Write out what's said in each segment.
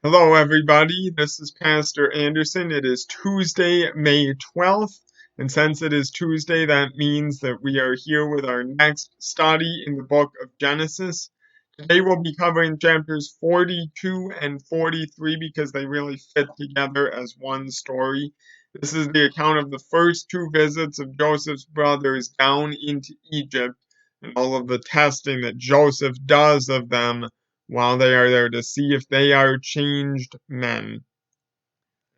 Hello, everybody. This is Pastor Anderson. It is Tuesday, May 12th. And since it is Tuesday, that means that we are here with our next study in the book of Genesis. Today we'll be covering chapters 42 and 43 because they really fit together as one story. This is the account of the first two visits of Joseph's brothers down into Egypt and all of the testing that Joseph does of them while they are there to see if they are changed men.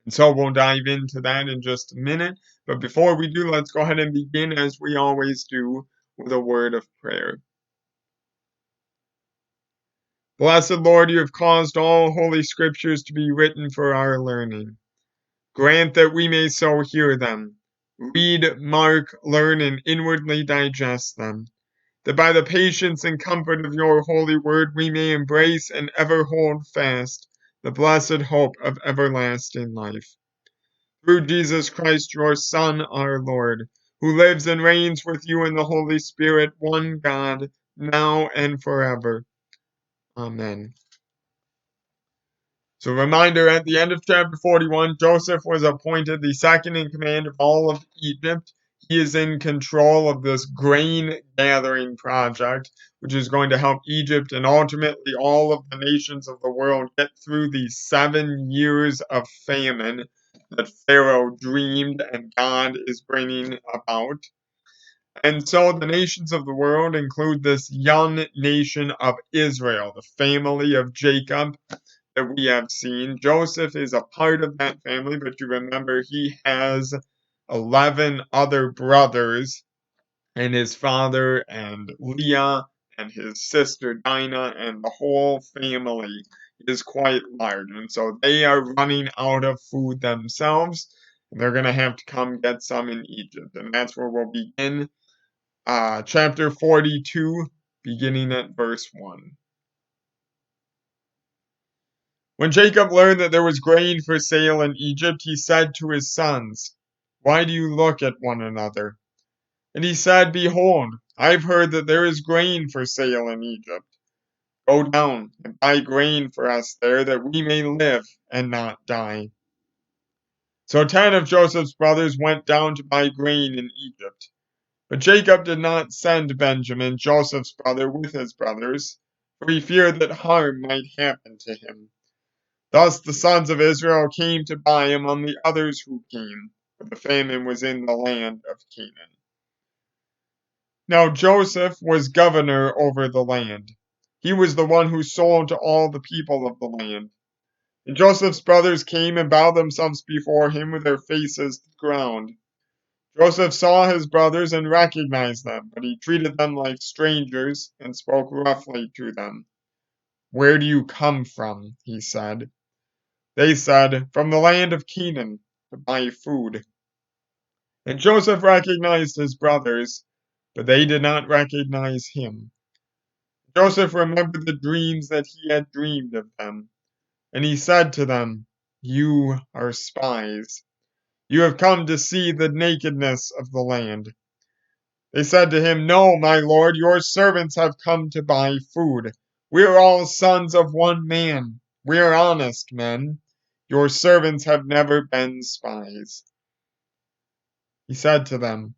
And so we'll dive into that in just a minute. But before we do, let's go ahead and begin as we always do with a word of prayer. Blessed Lord, you have caused all holy scriptures to be written for our learning. Grant that we may so hear them, read, mark, learn, and inwardly digest them, that by the patience and comfort of your holy word we may embrace and ever hold fast the blessed hope of everlasting life. Through Jesus Christ, your Son, our Lord, who lives and reigns with you in the Holy Spirit, one God, now and forever. Amen. So, reminder, at the end of chapter 41, Joseph was appointed the second in command of all of Egypt. He is in control of this grain gathering project, which is going to help Egypt and ultimately all of the nations of the world get through the 7 years of famine that Pharaoh dreamed and God is bringing about. And so the nations of the world include this young nation of Israel, the family of Jacob that we have seen. Joseph is a part of that family, but you remember he has 11 other brothers, and his father and Leah and his sister Dinah and the whole family is quite large. And so they are running out of food themselves. And they're going to have to come get some in Egypt. And that's where we'll begin chapter 42, beginning at verse 1. When Jacob learned that there was grain for sale in Egypt, he said to his sons, "Why do you look at one another?" And he said, "Behold, I've heard that there is grain for sale in Egypt. Go down and buy grain for us there, that we may live and not die." So 10 of Joseph's brothers went down to buy grain in Egypt. But Jacob did not send Benjamin, Joseph's brother, with his brothers, for he feared that harm might happen to him. Thus the sons of Israel came to buy among the others who came, for the famine was in the land of Canaan. Now Joseph was governor over the land. He was the one who sold to all the people of the land. And Joseph's brothers came and bowed themselves before him with their faces to the ground. Joseph saw his brothers and recognized them, but he treated them like strangers and spoke roughly to them. "Where do you come from?" he said. They said, "From the land of Canaan, to buy food." And Joseph recognized his brothers, but they did not recognize him. Joseph remembered the dreams that he had dreamed of them, and he said to them, "You are spies. You have come to see the nakedness of the land." They said to him, "No, my lord, your servants have come to buy food. We are all sons of one man. We are honest men. Your servants have never been spies." He said to them,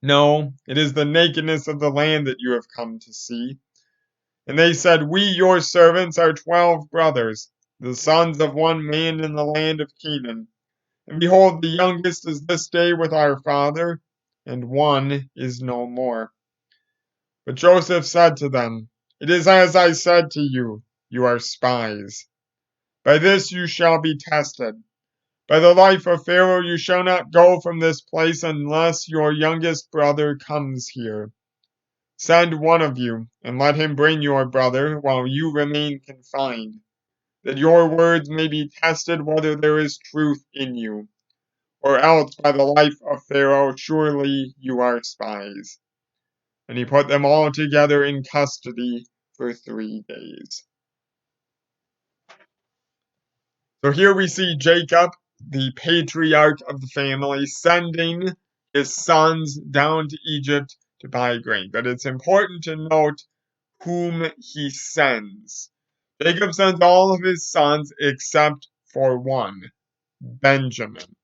"No, it is the nakedness of the land that you have come to see." And they said, "We, your servants, are 12 brothers, the sons of one man in the land of Canaan. And behold, the youngest is this day with our father, and one is no more." But Joseph said to them, "It is as I said to you, you are spies. By this you shall be tested. By the life of Pharaoh you shall not go from this place unless your youngest brother comes here. Send one of you, and let him bring your brother while you remain confined, that your words may be tested whether there is truth in you. Or else by the life of Pharaoh surely you are spies." And he put them all together in custody for 3 days. So here we see Jacob, the patriarch of the family, sending his sons down to Egypt to buy grain. But it's important to note whom he sends. Jacob sends all of his sons except for one, Benjamin.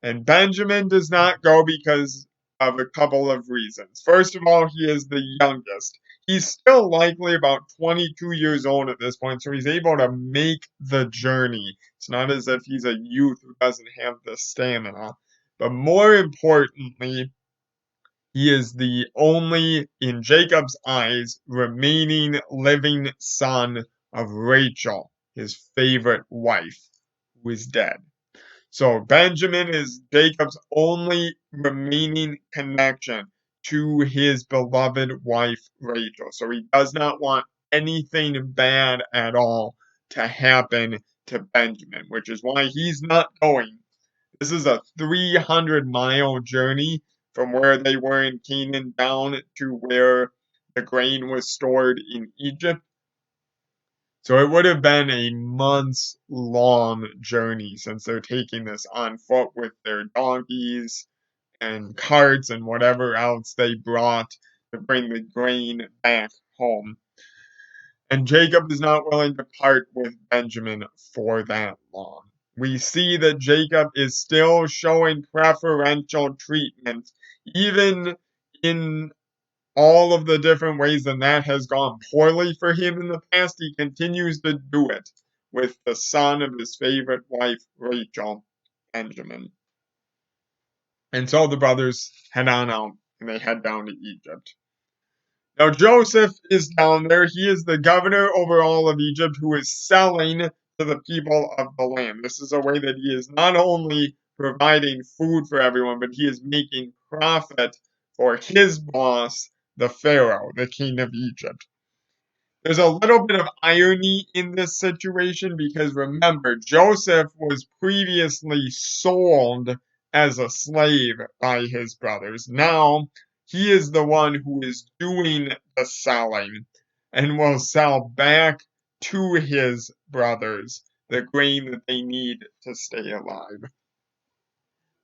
And Benjamin does not go because of a couple of reasons. First of all, he is the youngest. He's still likely about 22 years old at this point, so he's able to make the journey. It's not as if he's a youth who doesn't have the stamina. But more importantly, he is the only, in Jacob's eyes, remaining living son of Rachel, his favorite wife, who is dead. So Benjamin is Jacob's only remaining connection to his beloved wife Rachel. So he does not want anything bad at all to happen to Benjamin, which is why he's not going. This is a 300-mile journey from where they were in Canaan down to where the grain was stored in Egypt. So it would have been a months long journey since they're taking this on foot with their donkeys and carts and whatever else they brought to bring the grain back home. And Jacob is not willing to part with Benjamin for that long. We see that Jacob is still showing preferential treatment, even in all of the different ways that has gone poorly for him in the past. He continues to do it with the son of his favorite wife, Rachel, Benjamin. And so the brothers head on out and they head down to Egypt. Now, Joseph is down there. He is the governor over all of Egypt who is selling to the people of the land. This is a way that he is not only providing food for everyone, but he is making profit for his boss, the Pharaoh, the king of Egypt. There's a little bit of irony in this situation because remember, Joseph was previously sold as a slave by his brothers. Now, he is the one who is doing the selling and will sell back to his brothers the grain that they need to stay alive.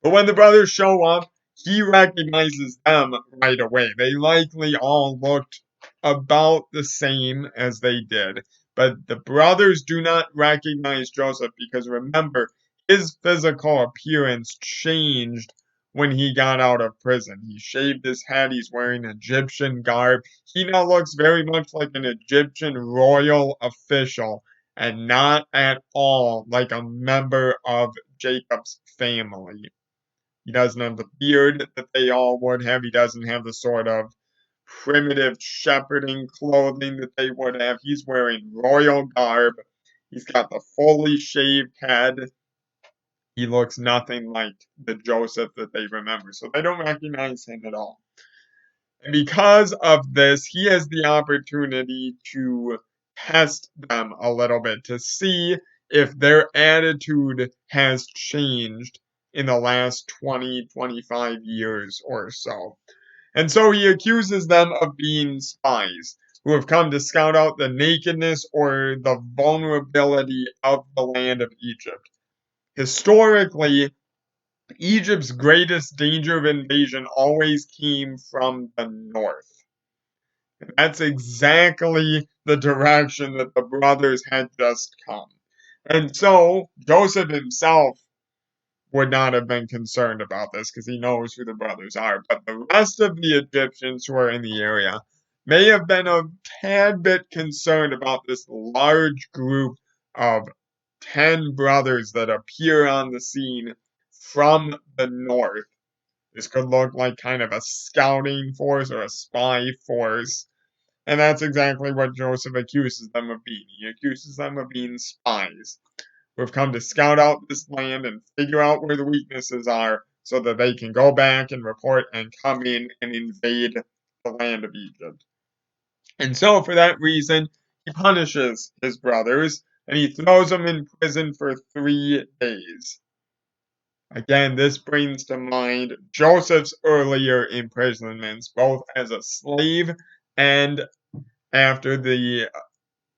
But when the brothers show up, he recognizes them right away. They likely all looked about the same as they did. But the brothers do not recognize Joseph because remember, his physical appearance changed when he got out of prison. He shaved his head, he's wearing Egyptian garb. He now looks very much like an Egyptian royal official and not at all like a member of Jacob's family. He doesn't have the beard that they all would have. He doesn't have the sort of primitive shepherding clothing that they would have. He's wearing royal garb. He's got the fully shaved head. He looks nothing like the Joseph that they remember. So they don't recognize him at all. And because of this, he has the opportunity to test them a little bit to see if their attitude has changed in the last 20, 25 years or so. And so he accuses them of being spies who have come to scout out the nakedness or the vulnerability of the land of Egypt. Historically, Egypt's greatest danger of invasion always came from the north. And that's exactly the direction that the brothers had just come. And so Joseph himself would not have been concerned about this because he knows who the brothers are. But the rest of the Egyptians who are in the area may have been a tad bit concerned about this large group of 10 brothers that appear on the scene from the north. This could look like kind of a scouting force or a spy force. And that's exactly what Joseph accuses them of being. He accuses them of being spies who have come to scout out this land and figure out where the weaknesses are so that they can go back and report and come in and invade the land of Egypt. And so, for that reason, he punishes his brothers and he throws them in prison for 3 days. Again, this brings to mind Joseph's earlier imprisonments, both as a slave and after the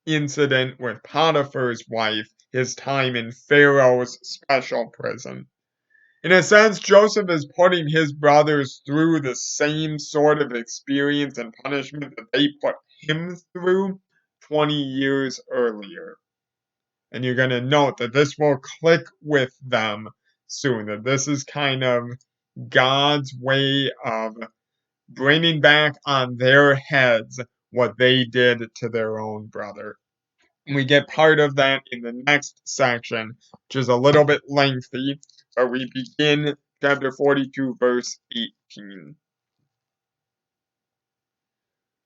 incident with Potiphar's wife, his time in Pharaoh's special prison. In a sense, Joseph is putting his brothers through the same sort of experience and punishment that they put him through, 20 years earlier. And you're going to note that this will click with them soon, that this is kind of God's way of bringing back on their heads what they did to their own brother. And we get part of that in the next section, which is a little bit lengthy, but we begin chapter 42, verse 18.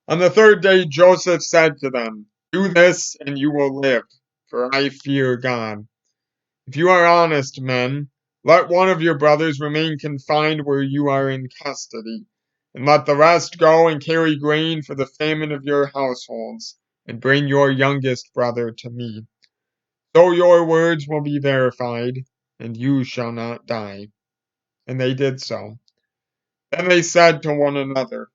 On the third day, Joseph said to them, "Do this, and you will live, for I fear God. If you are honest men, let one of your brothers remain confined where you are in custody, and let the rest go and carry grain for the famine of your households, and bring your youngest brother to me. So your words will be verified, and you shall not die." And they did so. Then they said to one another,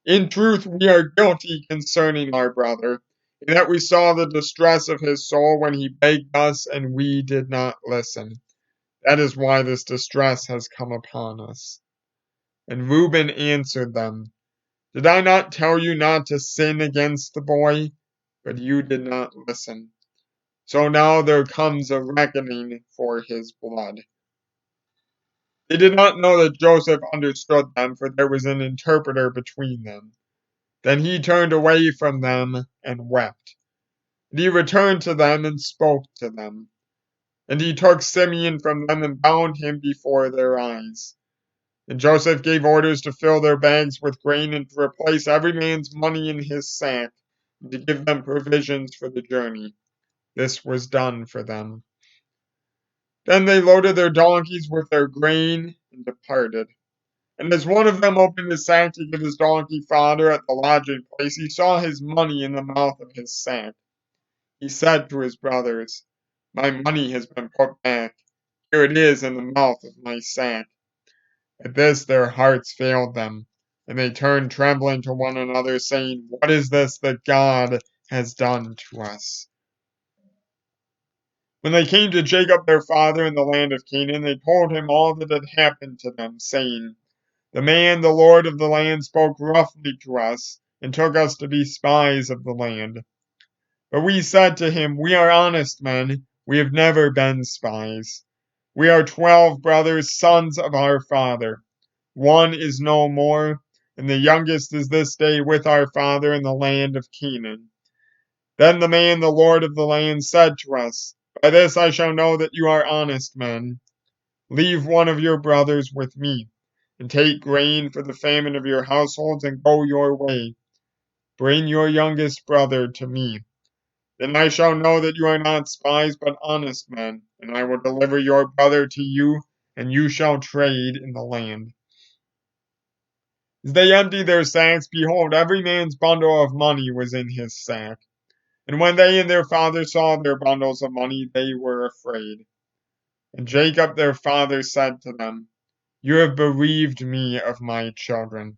"In truth, we are guilty concerning our brother, in that we saw the distress of his soul when he begged us, and we did not listen. That is why this distress has come upon us." And Reuben answered them, "Did I not tell you not to sin against the boy? But you did not listen. So now there comes a reckoning for his blood." They did not know that Joseph understood them, for there was an interpreter between them. Then he turned away from them and wept. And he returned to them and spoke to them. And he took Simeon from them and bound him before their eyes. And Joseph gave orders to fill their bags with grain and to replace every man's money in his sack, and to give them provisions for the journey. This was done for them. Then they loaded their donkeys with their grain and departed. And as one of them opened his sack to give his donkey fodder at the lodging place, he saw his money in the mouth of his sack. He said to his brothers, "My money has been put back. Here it is in the mouth of my sack." At this their hearts failed them, and they turned trembling to one another, saying, "What is this that God has done to us?" When they came to Jacob their father in the land of Canaan, they told him all that had happened to them, saying, "The man, the Lord of the land, spoke roughly to us, and took us to be spies of the land. But we said to him, 'We are honest men, we have never been spies. We are 12 brothers, sons of our father. One is no more, and the youngest is this day with our father in the land of Canaan.' Then the man, the Lord of the land, said to us, 'By this I shall know that you are honest men. Leave one of your brothers with me, and take grain for the famine of your households, and go your way. Bring your youngest brother to me. Then I shall know that you are not spies, but honest men, and I will deliver your brother to you, and you shall trade in the land.' As they emptied their sacks, behold, every man's bundle of money was in his sack. And when they and their father saw their bundles of money, they were afraid. And Jacob their father said to them, 'You have bereaved me of my children.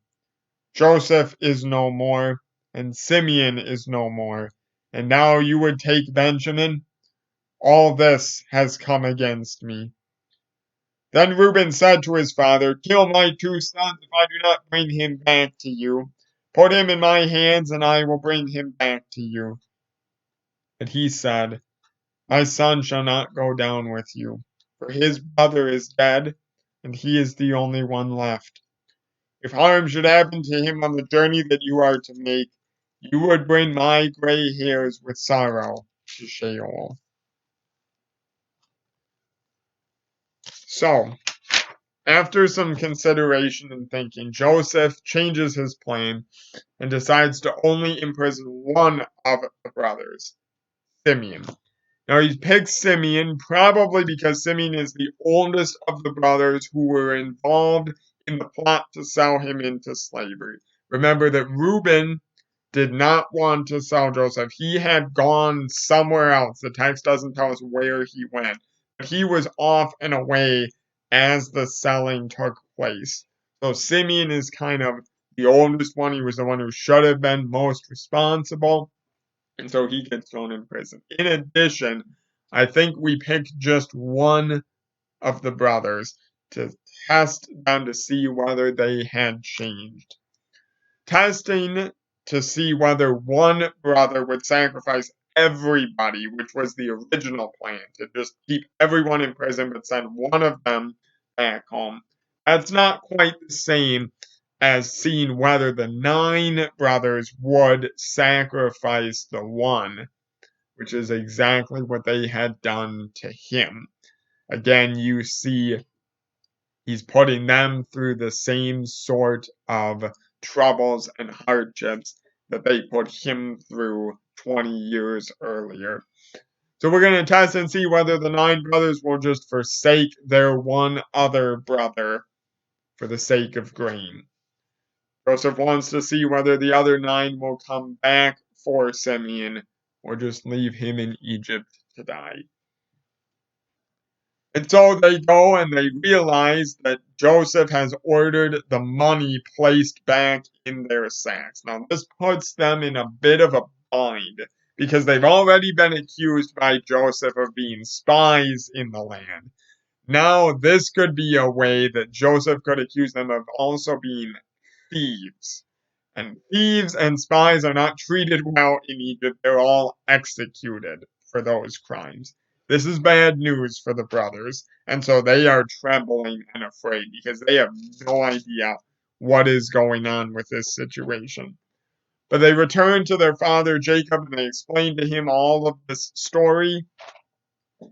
Joseph is no more, and Simeon is no more, and now you would take Benjamin? All this has come against me.' Then Reuben said to his father, 'Kill my 2 sons if I do not bring him back to you. Put him in my hands, and I will bring him back to you.' But he said, 'My son shall not go down with you, for his brother is dead, and he is the only one left. If harm should happen to him on the journey that you are to make, you would bring my gray hairs with sorrow to Sheol.'" So, after some consideration and thinking, Joseph changes his plan and decides to only imprison one of the brothers, Simeon. Now he picks Simeon probably because Simeon is the oldest of the brothers who were involved in the plot to sell him into slavery. Remember that Reuben did not want to sell Joseph. He had gone somewhere else. The text doesn't tell us where he went, but he was off and away as the selling took place. So Simeon is kind of the oldest one. He was the one who should have been most responsible, and so he gets thrown in prison. In addition, I think we picked just one of the brothers to test them to see whether they had changed. Testing to see whether one brother would sacrifice everybody, which was the original plan, to just keep everyone in prison but send one of them back home. That's not quite the same as seeing whether the 9 brothers would sacrifice the one, which is exactly what they had done to him. Again, you see he's putting them through the same sort of troubles and hardships that they put him through 20 years earlier. So we're going to test and see whether the 9 brothers will just forsake their one other brother for the sake of grain. Joseph wants to see whether the other 9 will come back for Simeon or just leave him in Egypt to die. And so they go and they realize that Joseph has ordered the money placed back in their sacks. Now, this puts them in a bit of a bind because they've already been accused by Joseph of being spies in the land. Now, this could be a way that Joseph could accuse them of also being thieves. And thieves and spies are not treated well in Egypt. They're all executed for those crimes. This is bad news for the brothers, and so they are trembling and afraid because they have no idea what is going on with this situation. But they return to their father Jacob and they explain to him all of this story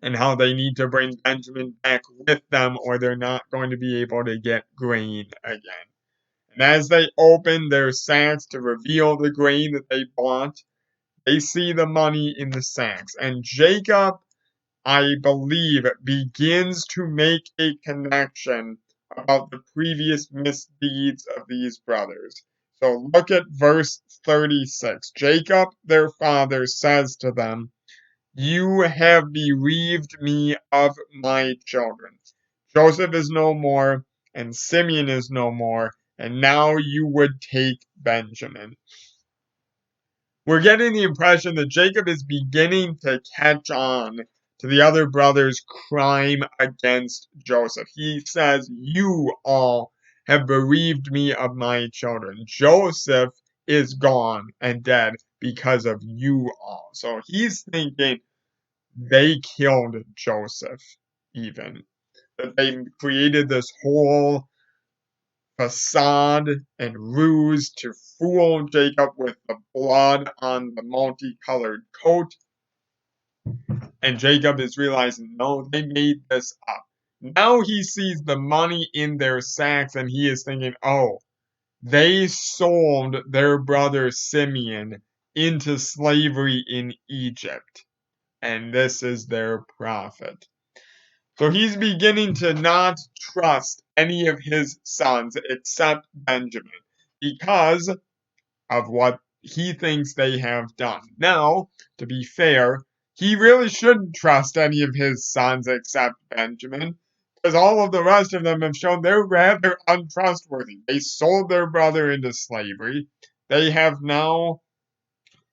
and how they need to bring Benjamin back with them or they're not going to be able to get grain again. And as they open their sacks to reveal the grain that they bought, they see the money in the sacks. And Jacob, I believe, begins to make a connection about the previous misdeeds of these brothers. So look at verse 36. Jacob, their father, says to them, "You have bereaved me of my children. Joseph is no more, and Simeon is no more, and now you would take Benjamin." We're getting the impression that Jacob is beginning to catch on to the other brothers' crime against Joseph. He says, "You all have bereaved me of my children. Joseph is gone and dead because of you all." So he's thinking they killed Joseph, even. That they created this whole facade and ruse to fool Jacob with the blood on the multicolored coat. And Jacob is realizing, no, they made this up. Now he sees the money in their sacks and he is thinking, oh, they sold their brother Simeon into slavery in Egypt. And this is their profit. So he's beginning to not trust any of his sons except Benjamin because of what he thinks they have done. Now, to be fair, he really shouldn't trust any of his sons except Benjamin because all of the rest of them have shown they're rather untrustworthy. They sold their brother into slavery. They have now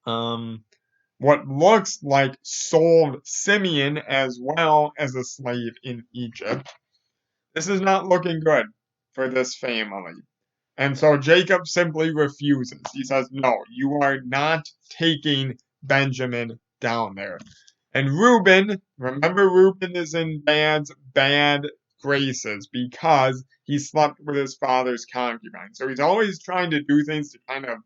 what looks like sold Simeon as well as a slave in Egypt. This is not looking good for this family. And so Jacob simply refuses. He says, no, you are not taking Benjamin down there. And Reuben, remember Reuben is in Dad's bad graces because he slept with his father's concubine. So he's always trying to do things to kind of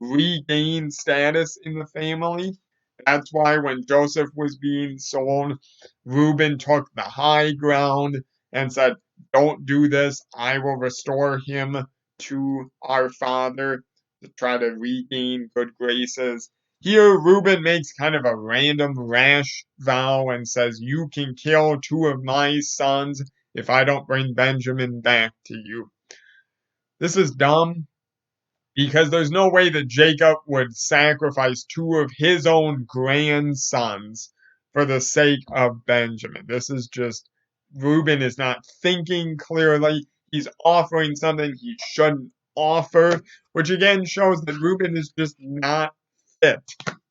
regain status in the family. That's why when Joseph was being sold, Reuben took the high ground and said, don't do this. I will restore him to our father to try to regain good graces. Here, Reuben makes kind of a random rash vow and says, you can kill 2 of my sons if I don't bring Benjamin back to you. This is dumb because there's no way that Jacob would sacrifice 2 of his own grandsons for the sake of Benjamin. This is just, Reuben is not thinking clearly. He's offering something he shouldn't offer, which again shows that Reuben is just not fit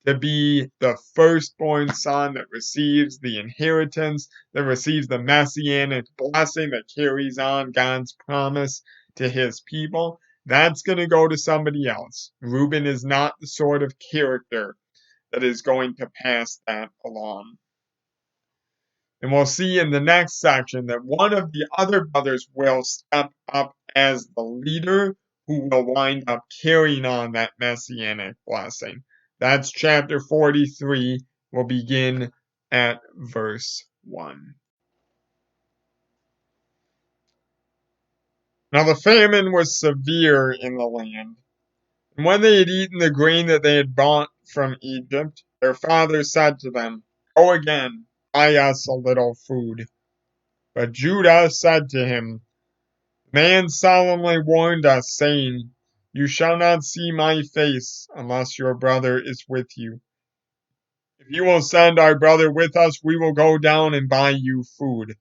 to be the firstborn son that receives the inheritance, that receives the messianic blessing that carries on God's promise to his people. that's going to go to somebody else. Reuben is not the sort of character that is going to pass that along. And we'll see in the next section that one of the other brothers will step up as the leader who will wind up carrying on that messianic blessing. That's chapter 43. We'll begin at verse 1. Now the famine was severe in the land, and when they had eaten the grain that they had brought from Egypt, their father said to them, "Go again, buy us a little food." But Judah said to him, "The man solemnly warned us, saying, 'You shall not see my face unless your brother is with you. If you will send our brother with us, we will go down and buy you food.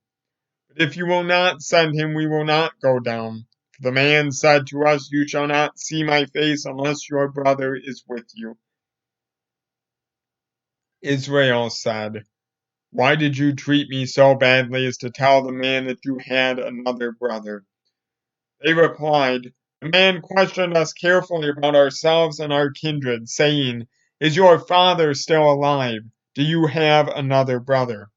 But if you will not send him, we will not go down. For the man said to us, You shall not see my face unless your brother is with you.'" Israel said, "Why did you treat me so badly as to tell the man that you had another brother?" They replied, "The man questioned us carefully about ourselves and our kindred, saying, 'Is your father still alive? Do you have another brother?'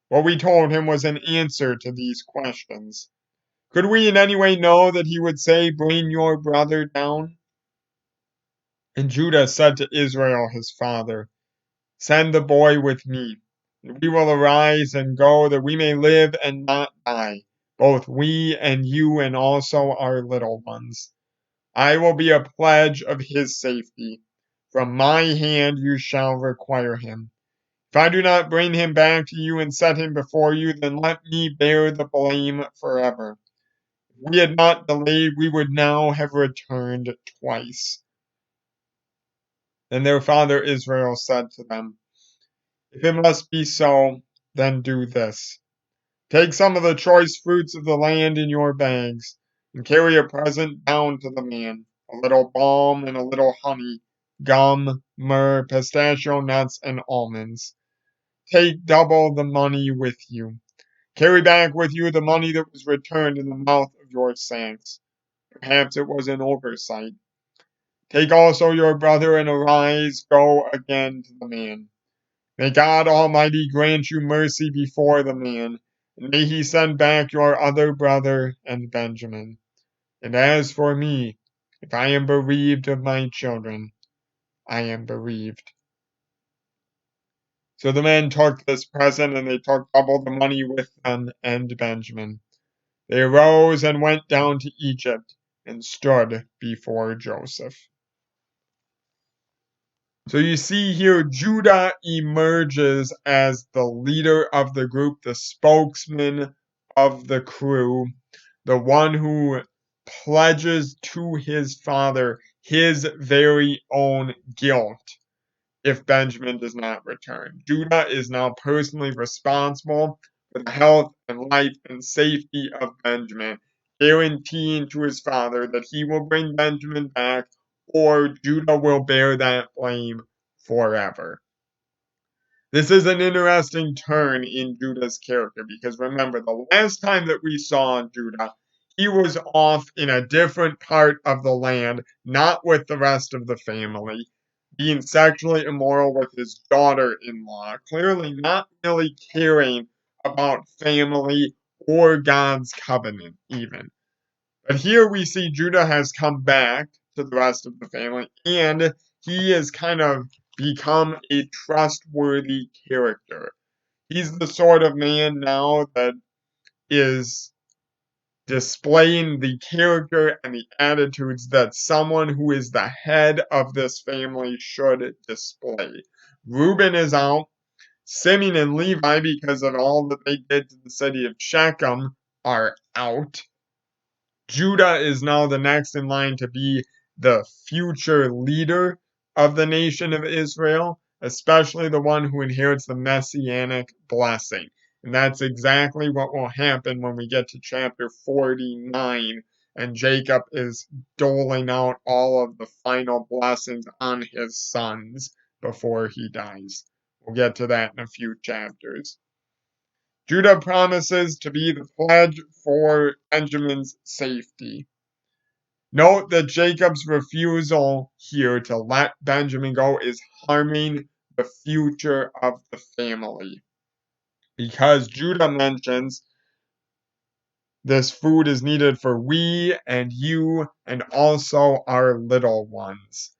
What we told him was an answer to these questions. Could we in any way know that he would say, 'Bring your brother down'?" And Judah said to Israel his father, "Send the boy with me, and we will arise and go, that we may live and not die, both we and you and also our little ones. I will be a pledge of his safety. From my hand you shall require him. If I do not bring him back to you and set him before you, then let me bear the blame forever. If we had not delayed, we would now have returned twice." Then their father Israel said to them, "If it must be so, then do this. Take some of the choice fruits of the land in your bags, and carry a present down to the man, a little balm and a little honey, gum, myrrh, pistachio nuts, and almonds. Take double the money with you. Carry back with you the money that was returned in the mouth of your sacks. Perhaps it was an oversight. Take also your brother and arise, go again to the man. May God Almighty grant you mercy before the man, and may he send back your other brother and Benjamin. And as for me, if I am bereaved of my children, I am bereaved." So the men took this present, and they took double the money with them and Benjamin. They arose and went down to Egypt and stood before Joseph. So you see here, Judah emerges as the leader of the group, the spokesman of the crew, the one who pledges to his father his very own guilt if Benjamin does not return. Judah is now personally responsible for the health and life and safety of Benjamin, guaranteeing to his father that he will bring Benjamin back, or Judah will bear that blame forever. This is an interesting turn in Judah's character because remember, the last time that we saw Judah, he was off in a different part of the land, not with the rest of the family, being sexually immoral with his daughter in law, clearly not really caring about family or God's covenant, even. But here we see Judah has come back to the rest of the family, and he has kind of become a trustworthy character. He's the sort of man now that is displaying the character and the attitudes that someone who is the head of this family should display. Reuben is out. Simeon and Levi, because of all that they did to the city of Shechem, are out. Judah is now the next in line to be the future leader of the nation of Israel, especially the one who inherits the messianic blessing. And that's exactly what will happen when we get to chapter 49 and Jacob is doling out all of the final blessings on his sons before he dies. We'll get to that in a few chapters. Judah promises to be the pledge for Benjamin's safety. Note that Jacob's refusal here to let Benjamin go is harming the future of the family. Because Judah mentions this food is needed for we and you and also our little ones.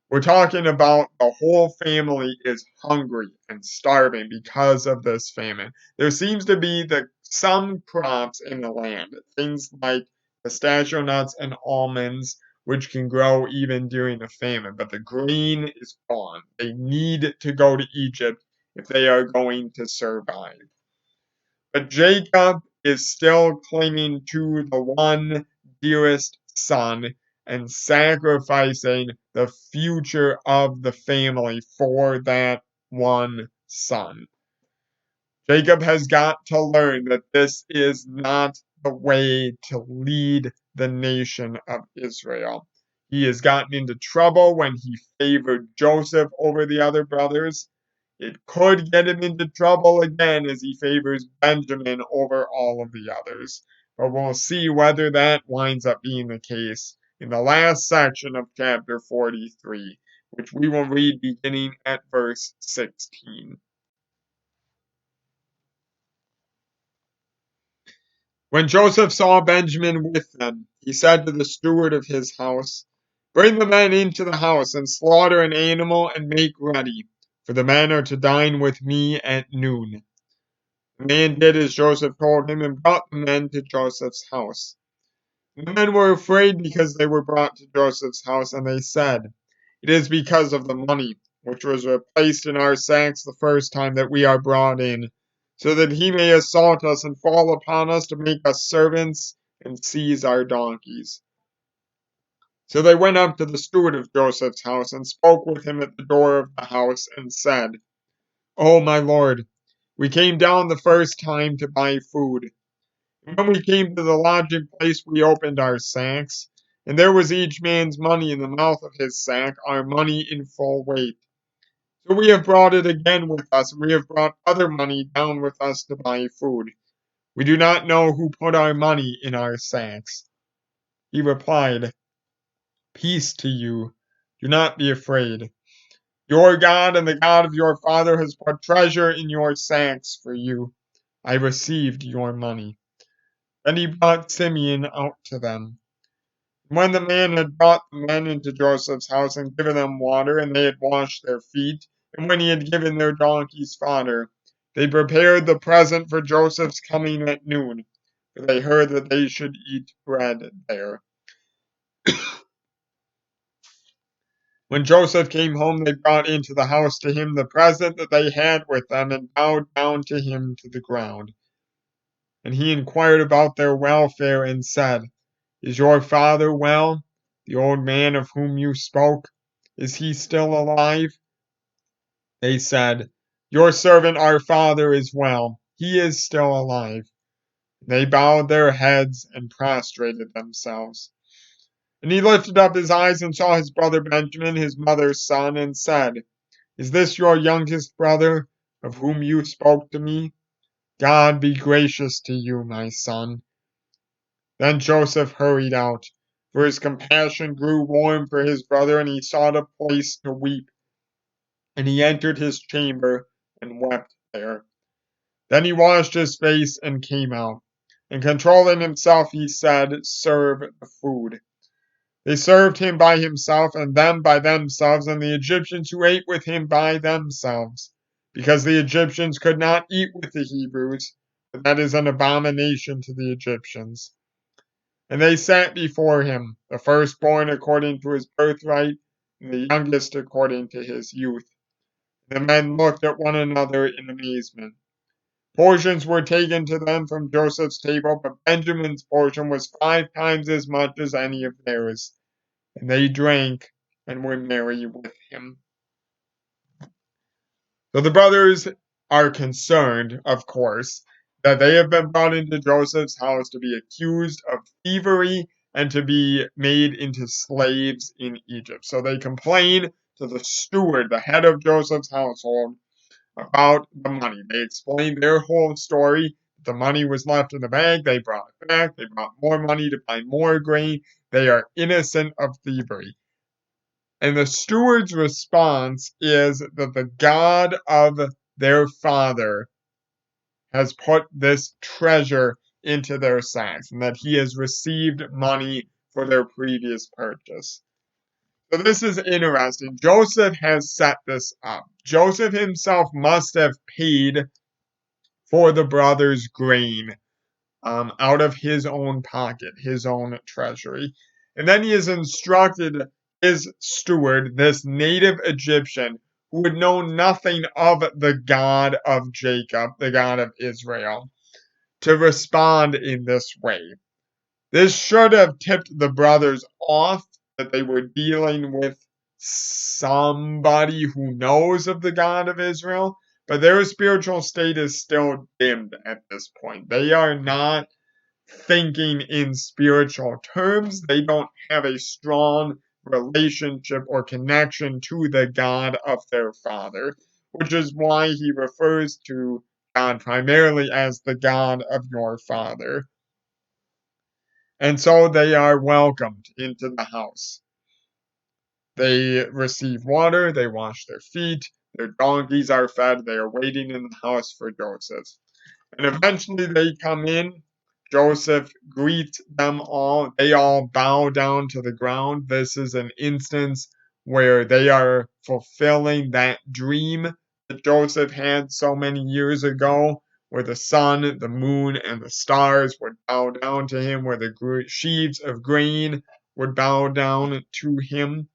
We're talking about the whole family is hungry and starving because of this famine. There seems to be some crops in the land, things like pistachio nuts and almonds, which can grow even during a famine, but the grain is gone. They need to go to Egypt if they are going to survive. But Jacob is still clinging to the one dearest son and sacrificing the future of the family for that one son. Jacob has got to learn that this is not the way to lead the nation of Israel. He has gotten into trouble when he favored Joseph over the other brothers. It could get him into trouble again as he favors Benjamin over all of the others. But we'll see whether that winds up being the case in the last section of chapter 43, which we will read beginning at verse 16. When Joseph saw Benjamin with them, he said to the steward of his house, "Bring the men into the house and slaughter an animal and make ready, for the men are to dine with me at noon." The man did as Joseph told him and brought the men to Joseph's house. The men were afraid because they were brought to Joseph's house, and they said, "It is because of the money which was placed in our sacks the first time that we are brought in, so that he may assault us and fall upon us to make us servants and seize our donkeys." So they went up to the steward of Joseph's house and spoke with him at the door of the house and said, "Oh, my lord, we came down the first time to buy food. And when we came to the lodging place, we opened our sacks, and there was each man's money in the mouth of his sack, our money in full weight. So we have brought it again with us, and we have brought other money down with us to buy food. We do not know who put our money in our sacks." He replied, "Peace to you. Do not be afraid. Your God and the God of your father has put treasure in your sacks for you. I received your money." Then he brought Simeon out to them. When the man had brought the men into Joseph's house and given them water, and they had washed their feet, and when he had given their donkeys fodder, they prepared the present for Joseph's coming at noon, for they heard that they should eat bread there. When Joseph came home, they brought into the house to him the present that they had with them, and bowed down to him to the ground. And he inquired about their welfare, and said, "Is your father well? The old man of whom you spoke, is he still alive?" They said, "Your servant our father is well. He is still alive." They bowed their heads and prostrated themselves. And he lifted up his eyes and saw his brother Benjamin, his mother's son, and said, "Is this your youngest brother, of whom you spoke to me? God be gracious to you, my son." Then Joseph hurried out, for his compassion grew warm for his brother, and he sought a place to weep. And he entered his chamber and wept there. Then he washed his face and came out. And controlling himself, he said, "Serve the food." They served him by himself, and them by themselves, and the Egyptians who ate with him by themselves, because the Egyptians could not eat with the Hebrews, for that is an abomination to the Egyptians. And they sat before him, the firstborn according to his birthright, and the youngest according to his youth. The men looked at one another in amazement. Portions were taken to them from Joseph's table, but Benjamin's portion was 5 times as much as any of theirs. And they drank and were merry with him. So the brothers are concerned, of course, that they have been brought into Joseph's house to be accused of thievery and to be made into slaves in Egypt. So they complain to the steward, the head of Joseph's household, about the money. They explain their whole story. The money was left in the bag. They brought it back. They brought more money to buy more grain. They are innocent of thievery. And the steward's response is that the God of their father has put this treasure into their sacks and that he has received money for their previous purchase. So this is interesting. Joseph has set this up. Joseph himself must have paid for the brothers' grain out of his own pocket, his own treasury. And then he has instructed his steward, this native Egyptian, who would know nothing of the God of Jacob, the God of Israel, to respond in this way. This should have tipped the brothers off that they were dealing with somebody who knows of the God of Israel, but their spiritual state is still dimmed at this point. They are not thinking in spiritual terms. They don't have a strong relationship or connection to the God of their father, which is why he refers to God primarily as the God of your father. And so they are welcomed into the house. They receive water, they wash their feet, their donkeys are fed, they are waiting in the house for Joseph. And eventually they come in. Joseph greets them all. They all bow down to the ground. This is an instance where they are fulfilling that dream that Joseph had so many years ago, where the sun, the moon, and the stars would bow down to him, where the sheaves of grain would bow down to him.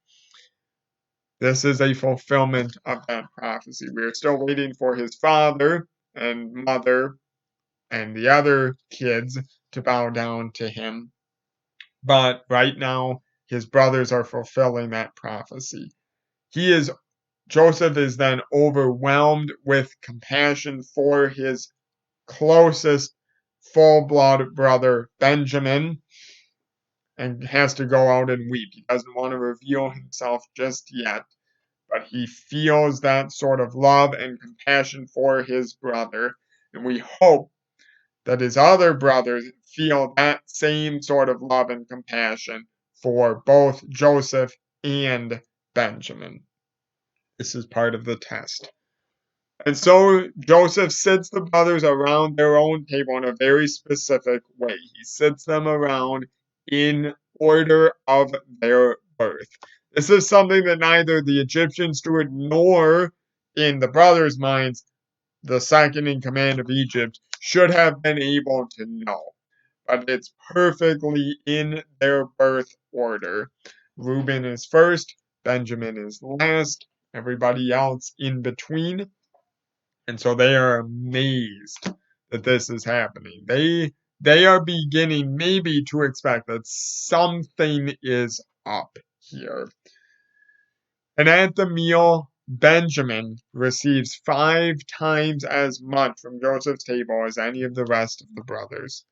This is a fulfillment of that prophecy. We are still waiting for his father and mother and the other kids to bow down to him. But right now, his brothers are fulfilling that prophecy. Joseph is then overwhelmed with compassion for his closest full-blood brother, Benjamin, and has to go out and weep. He doesn't want to reveal himself just yet, but he feels that sort of love and compassion for his brother, and we hope that his other brothers feel that same sort of love and compassion for both Joseph and Benjamin. This is part of the test. And so Joseph sits the brothers around their own table in a very specific way. He sits them around in order of their birth. This is something that neither the Egyptian steward nor, in the brothers' minds, the second in command of Egypt, should have been able to know. But it's perfectly in their birth order. Reuben is first, Benjamin is last, everybody else in between. And so they are amazed that this is happening. They are beginning maybe to expect that something is up here. And at the meal, Benjamin receives 5 times as much from Joseph's table as any of the rest of the brothers.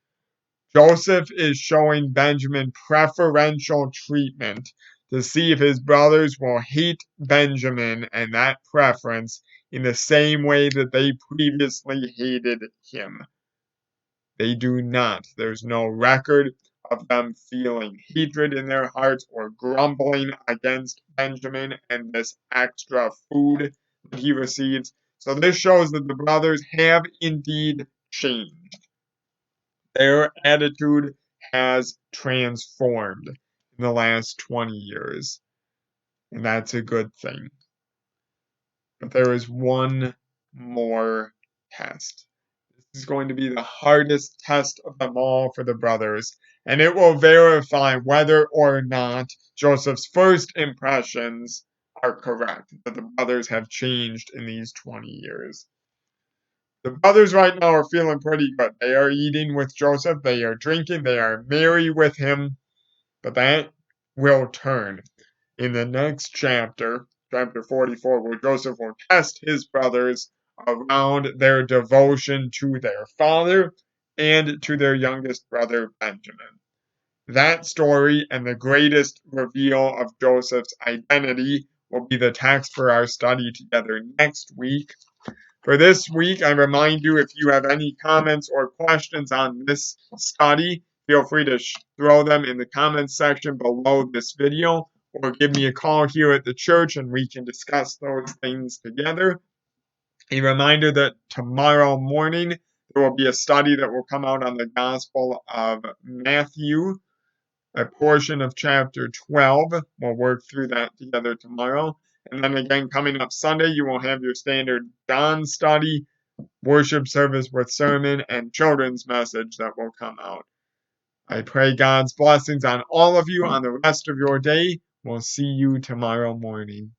Joseph is showing Benjamin preferential treatment to see if his brothers will hate Benjamin and that preference in the same way that they previously hated him. They do not. There's no record of them feeling hatred in their hearts or grumbling against Benjamin and this extra food that he receives. So this shows that the brothers have indeed changed. Their attitude has transformed in the last 20 years, and that's a good thing. But there is one more test. This is going to be the hardest test of them all for the brothers, and it will verify whether or not Joseph's first impressions are correct, that the brothers have changed in these 20 years. The brothers right now are feeling pretty good. They are eating with Joseph, they are drinking, they are merry with him, but that will turn in the next chapter, chapter 44, where Joseph will test his brothers around their devotion to their father and to their youngest brother, Benjamin. That story and the greatest reveal of Joseph's identity will be the text for our study together next week. For this week, I remind you, if you have any comments or questions on this study, feel free to throw them in the comments section below this video, or give me a call here at the church and we can discuss those things together. A reminder that tomorrow morning there will be a study that will come out on the Gospel of Matthew, a portion of chapter 12. We'll work through that together tomorrow. And then again, coming up Sunday, you will have your standard Dawn study, worship service with sermon, and children's message that will come out. I pray God's blessings on all of you on the rest of your day. We'll see you tomorrow morning.